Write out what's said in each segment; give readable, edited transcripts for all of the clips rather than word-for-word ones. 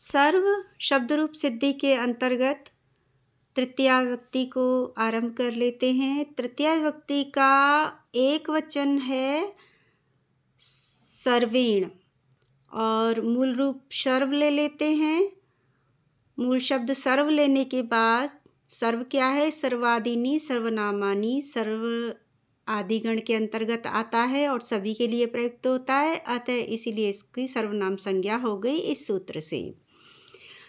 सर्व शब्द रूप सिद्धि के अंतर्गत तृतीया विभक्ति को आरंभ कर लेते हैं। तृतीया विभक्ति का एक वचन है सर्वेण और मूल रूप सर्व ले लेते हैं। मूल शब्द सर्व लेने के बाद सर्व क्या है? सर्वादीनी, सर्वनामानी, सर्व आदिगण के अंतर्गत आता है और सभी के लिए प्रयुक्त होता है, अतः इसीलिए इसकी सर्वनाम संज्ञा हो गई इस सूत्र से।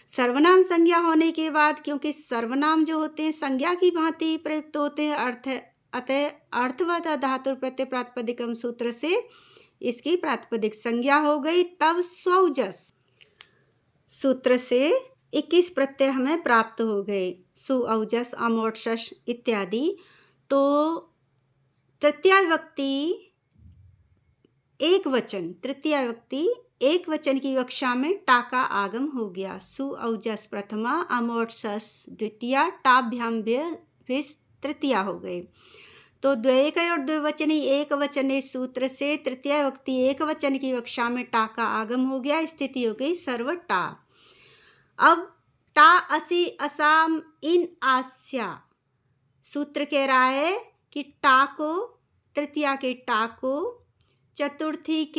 सर्वनाम संज्ञा होने के बाद क्योंकि सर्वनाम जो होते हैं संज्ञा की भांति प्रयुक्त होते हैं, अतः अर्थवत धातु प्रत्यय प्रातिपदिकम सूत्र से इसकी प्रातिपदिक संज्ञा हो गई। तब स्वौजस सूत्र से 21 प्रत्यय हमें प्राप्त हो गए, सु, औजस, अमोट, शश इत्यादि। तो तृतीया विभक्ति एक वचन की कक्षा में टा का आगम हो गया। सु औजस प्रथमा, अमोट शस द्वितीया, टाभ्याम भिस तृतीया हो गए। तो द्वैक और द्विवचनी एक वचन इस सूत्र से तृतीया विभक्ति एक वचन की कक्षा में टा का आगम हो गया। स्थिति हो गई सर्व टा। अब टा असी असाम इन आस्या सूत्र कह रहा है कि टा को, तृतीया के टा को, चतुर्थी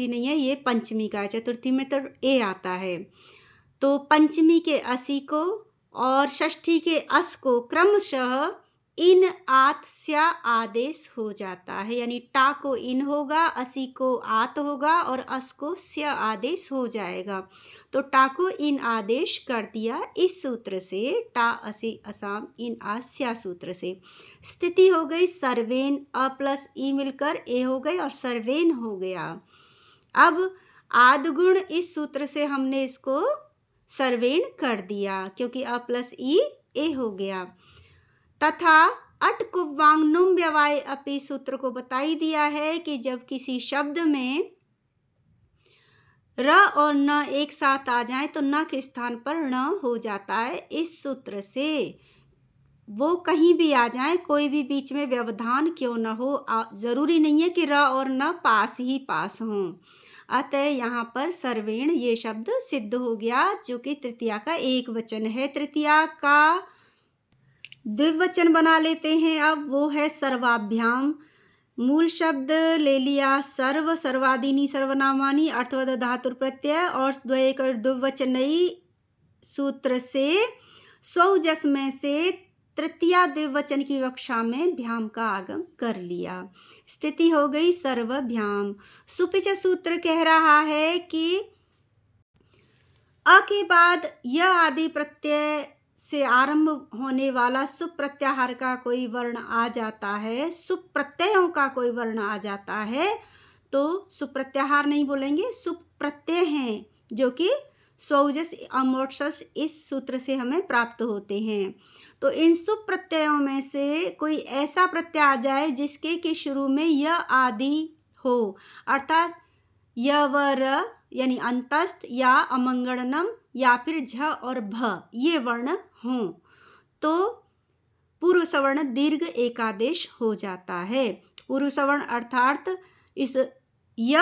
नहीं है, ये पंचमी का है, चतुर्थी में तो ए आता है, तो पंचमी के असी को और षष्ठी के अस को क्रमशः इन आत स्या आदेश हो जाता है। यानी टा को इन होगा, असी को आत होगा और अस को स्या आदेश हो जाएगा। तो टा को इन आदेश कर दिया इस सूत्र से, टा असी असाम इन आस्या सूत्र से। स्थिति हो गई सर्वेन, अ प्लस ई मिलकर ए हो गई और सर्वेन हो गया। अब आदगुण इस सूत्र से हमने इसको सर्वेन कर दिया क्योंकि अ प्लस ई ए हो गया। तथा अट कुवांग नुम व्यवाय अपि सूत्र को बता ही दिया है कि जब किसी शब्द में र और न एक साथ आ जाए तो न के स्थान पर ण हो जाता है। इस सूत्र से वो कहीं भी आ जाए, कोई भी बीच में व्यवधान क्यों न हो, जरूरी नहीं है कि र और न पास ही पास हों। अतः यहाँ पर सर्वेण ये शब्द सिद्ध हो गया जो कि तृतीया का एक वचन है। तृतीया का द्विवचन बना लेते हैं। अब वो है सर्वाभ्याम। मूल शब्द ले लिया सर्व, सर्वादीनी, सर्वनामानी, अर्थवत धातु प्रत्यय और द्वैक और द्विवचनई सूत्र से स्वौजस में से तृतीया द्विवचन की कक्षा में भ्याम का आगम कर लिया। स्थिति हो गई सर्वभ्याम। सुपिच सूत्र कह रहा है कि अ के बाद य आदि प्रत्यय से आरंभ होने वाला सुप प्रत्याहार का कोई वर्ण आ जाता है, सुप प्रत्ययों का कोई वर्ण आ जाता है तो सुप प्रत्याहार नहीं बोलेंगे, सुप प्रत्यय हैं जो कि स्वौजस अमोटस इस सूत्र से हमें प्राप्त होते हैं। तो इन सुप प्रत्ययों में से कोई ऐसा प्रत्यय आ जाए जिसके के शुरू में य आदि हो, अर्थात य व र यानी अंतस्थ या अमंगणनम या फिर झ और भ ये वर्ण हों तो पूर्व सवर्ण दीर्घ एकादेश हो जाता है। पूर्व सवर्ण अर्थात इस य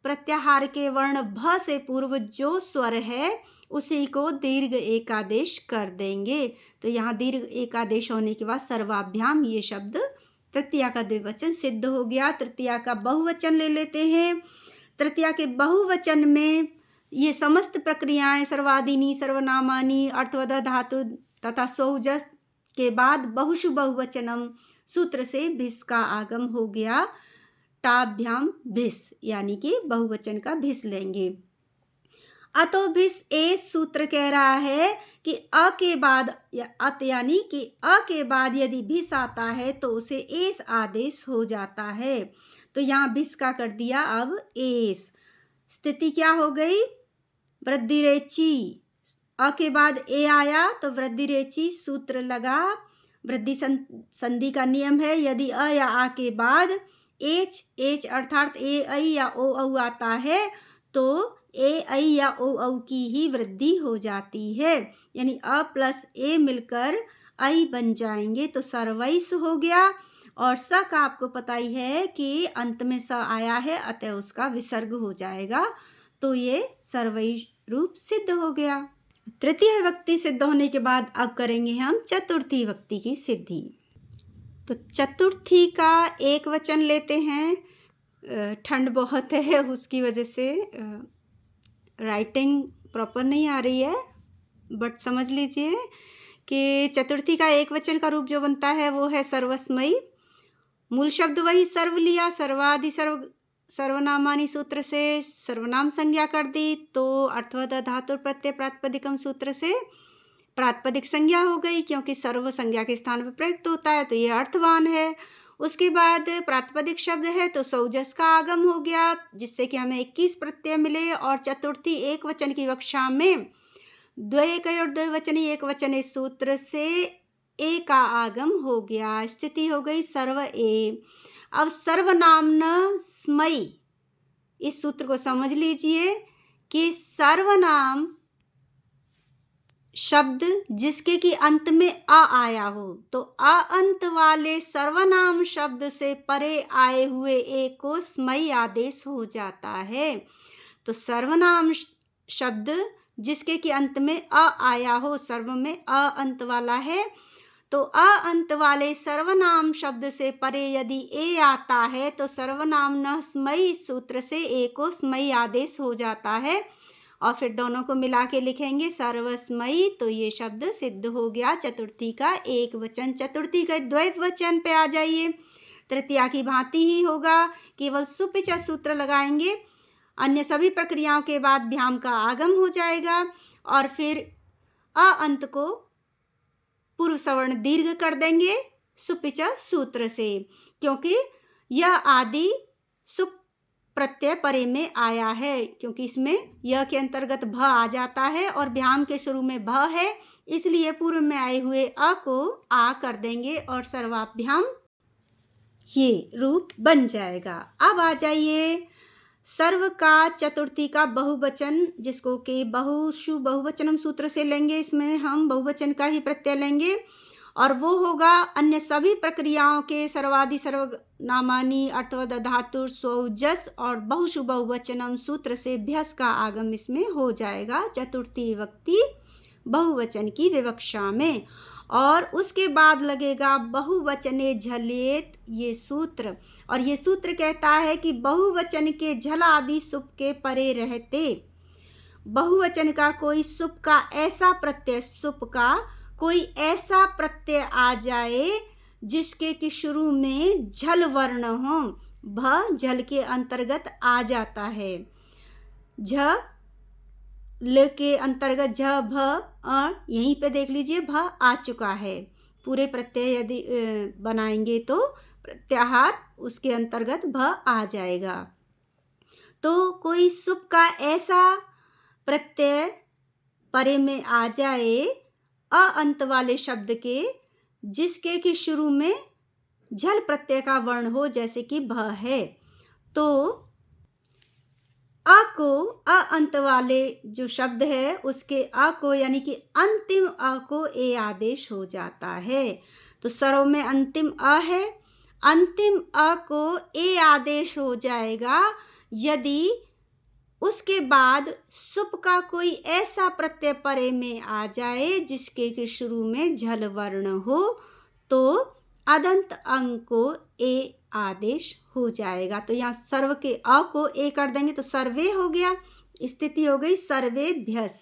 प्रत्याहार के वर्ण भ से पूर्व जो स्वर है उसी को दीर्घ एकादेश कर देंगे। तो यहाँ दीर्घ एकादेश होने के बाद सर्वाभ्याम ये शब्द तृतीया का द्विवचन सिद्ध हो गया। तृतीया का बहुवचन ले लेते हैं। तृतीया के बहुवचन में ये समस्त प्रक्रियाएं सर्वादीनी, सर्वनामानी, अर्थवत धातु तथा स्वौजस के बाद बहुषु बहुवचनम सूत्र से भिस का आगम हो गया। टाभ्याम भिस यानी कि बहुवचन का भिस लेंगे। अतो भिस एस सूत्र कह रहा है कि अ के बाद अत यानी कि अ के बाद यदि भिस आता है तो उसे एस आदेश हो जाता है। तो यहाँ भिस का कर दिया अब एस। स्थिति क्या हो गई? वृद्धि रेची। अ के बाद ए आया तो वृद्धि रेची सूत्र लगा। वृद्धि संधि का नियम है, यदि अ या आ के बाद एच अर्थात ए ऐ या ओ औ आता है तो ए ऐ या ओ औ की ही वृद्धि हो जाती है। यानी अ प्लस ए मिलकर ऐ बन जाएंगे तो सर्वैस हो गया। और स का आपको पता ही है कि अंत में स आया है अतः उसका विसर्ग हो जाएगा तो ये सर्वई रूप सिद्ध हो गया। तृतीय विभक्ति सिद्ध होने के बाद अब करेंगे हम चतुर्थी विभक्ति की सिद्धि। तो चतुर्थी का एक वचन लेते हैं। ठंड बहुत है, उसकी वजह से राइटिंग प्रॉपर नहीं आ रही है, बट समझ लीजिए कि चतुर्थी का एक वचन का रूप जो बनता है वो है सर्वस्मयी। मूल शब्द वही सर्व लिया, सर्वादि सर्वनामानी सूत्र से सर्वनाम संज्ञा कर दी, तो अर्थवद धातु प्रत्यय प्रातिपदिकम सूत्र से प्रातिपदिक संज्ञा हो गई, क्योंकि सर्व संज्ञा के स्थान पर प्रयुक्त होता है तो ये अर्थवान है। उसके बाद प्रातिपदिक शब्द है तो सौजस का आगम हो गया, जिससे कि हमें 21 प्रत्यय मिले। और चतुर्थी एक वचन की कक्षा में द्वैकय और द्विवचनी एक वचन सूत्र से ए का आगम हो गया। स्थिति हो गई सर्व ए। अब सर्वनामन स्मयी, इस सूत्र को समझ लीजिए कि सर्वनाम शब्द जिसके कि अंत में अ आया हो, तो अ अंत वाले सर्वनाम शब्द से परे आए हुए ए को स्मयी आदेश हो जाता है। तो सर्वनाम शब्द जिसके कि अंत में अ आया हो, सर्व में अ अंत वाला है, तो अ अंत वाले सर्वनाम शब्द से परे यदि ए आता है तो सर्वनाम न स्मयी सूत्र से ए को स्मयी आदेश हो जाता है। और फिर दोनों को मिला के लिखेंगे सर्वस्मयी, तो ये शब्द सिद्ध हो गया चतुर्थी का एक वचन। चतुर्थी का द्वैवचन पे आ जाइए। तृतीया की भांति ही होगा, केवल सुपिच सूत्र लगाएंगे, अन्य सभी प्रक्रियाओं के बाद भ्याम का आगम हो जाएगा और फिर अ अंत को पूर्व सवर्ण दीर्घ कर देंगे सुपिच सूत्र से, क्योंकि यह आदि सुप प्रत्यय परे में आया है, क्योंकि इसमें यह के अंतर्गत भ आ जाता है और भ्याम के शुरू में भ है, इसलिए पूर्व में आए हुए अ को आ कर देंगे और सर्वाभ्याम ये रूप बन जाएगा। अब आ जाइए सर्व का चतुर्थी का बहुवचन, जिसको कि बहुशु बहुवचनम सूत्र से लेंगे। इसमें हम बहुवचन का ही प्रत्यय लेंगे और वो होगा अन्य सभी प्रक्रियाओं के सर्वादि सर्वनामानी अर्थवद धातु स्वजस और बहुशु बहुवचनम सूत्र से भ्यस का आगम इसमें हो जाएगा चतुर्थी विभक्ति बहुवचन की विवक्षा में। और उसके बाद लगेगा बहुवचने झलेत ये सूत्र, और ये सूत्र कहता है कि बहुवचन के झल आदि सुप के परे रहते बहुवचन का कोई सुप का ऐसा प्रत्यय सुप का कोई ऐसा प्रत्यय आ जाए जिसके कि शुरू में झल वर्ण हो, भ झल के अंतर्गत आ जाता है, झ ल के अंतर्गत झ भ यहीं पे देख लीजिए भ आ चुका है। पूरे प्रत्यय यदि बनाएंगे तो प्रत्याहार उसके अंतर्गत भ आ जाएगा। तो कोई सुप का ऐसा प्रत्यय परे में आ जाए अ अंत वाले शब्द के जिसके कि शुरू में झल प्रत्यय का वर्ण हो, जैसे कि भ है, तो अ को अ अंत वाले जो शब्द है उसके अ को यानी कि अंतिम अ को ए आदेश हो जाता है। तो सर्व में अंतिम अ है, अंतिम अ को ए आदेश हो जाएगा यदि उसके बाद सुप का कोई ऐसा प्रत्यय परे में आ जाए जिसके के शुरू में झल वर्ण हो, तो अदंत अंग को ए आदेश हो जाएगा। तो यहाँ सर्व के अ को ए कर देंगे तो सर्वे हो गया। स्थिति हो गई सर्वेभ्यस।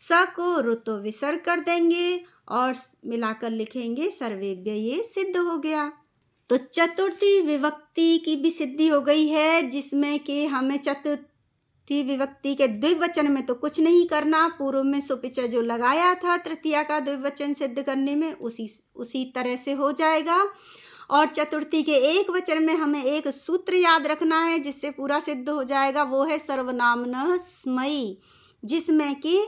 स को रुतो विसर्ग कर देंगे और मिलाकर लिखेंगे सर्वेभ्य, ये सिद्ध हो गया। तो चतुर्थी विभक्ति की भी सिद्धि हो गई है, जिसमें कि हमें चतुर्थी विभक्ति के द्विवचन में तो कुछ नहीं करना, पूर्व में सुपिच जो लगाया था तृतीया का द्विवचन सिद्ध करने में उसी तरह से हो जाएगा। और चतुर्थी के एक वचन में हमें एक सूत्र याद रखना है जिससे पूरा सिद्ध हो जाएगा, वो है सर्वनामन स्मयी, जिसमें कि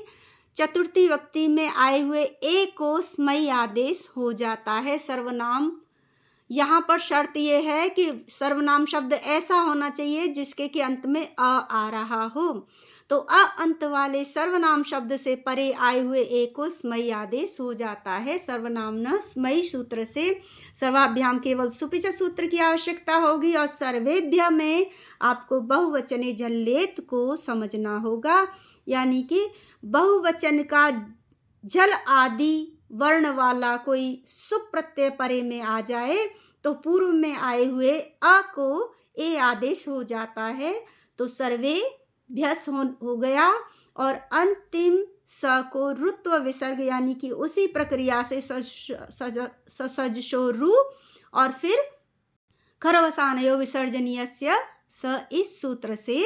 चतुर्थी विभक्ति में आए हुए ए को स्मयी आदेश हो जाता है। सर्वनाम यहाँ पर शर्त यह है कि सर्वनाम शब्द ऐसा होना चाहिए जिसके कि अंत में अ आ रहा हो। तो अ अंत वाले सर्वनाम शब्द से परे आए हुए ए को स्मयी आदेश हो जाता है। सर्वनाम न स्मयी सूत्र से सर्वाभ्याम केवल सुपिच सूत्र की आवश्यकता होगी और सर्वेभ्य में आपको बहुवचने झल्लेत को समझना होगा, यानी कि बहुवचन का जल आदि वर्ण वाला कोई सुप प्रत्यय परे में आ जाए तो पूर्व में आए हुए अ को ए आदेश हो जाता है, तो सर्वे भ्यस हो गया और अंतिम स को रुत्व विसर्ग यानी कि उसी प्रक्रिया से सजशो रु और फिर खरवसानयो विसर्जनीयस्य स इस सूत्र से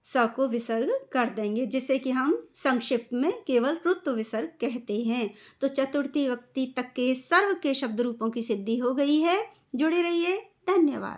स को विसर्ग कर देंगे, जिसे कि हम संक्षिप्त में केवल रुत्व विसर्ग कहते हैं। तो चतुर्थी विभक्ति तक के सर्व के शब्द रूपों की सिद्धि हो गई है। जुड़े रहिए। धन्यवाद।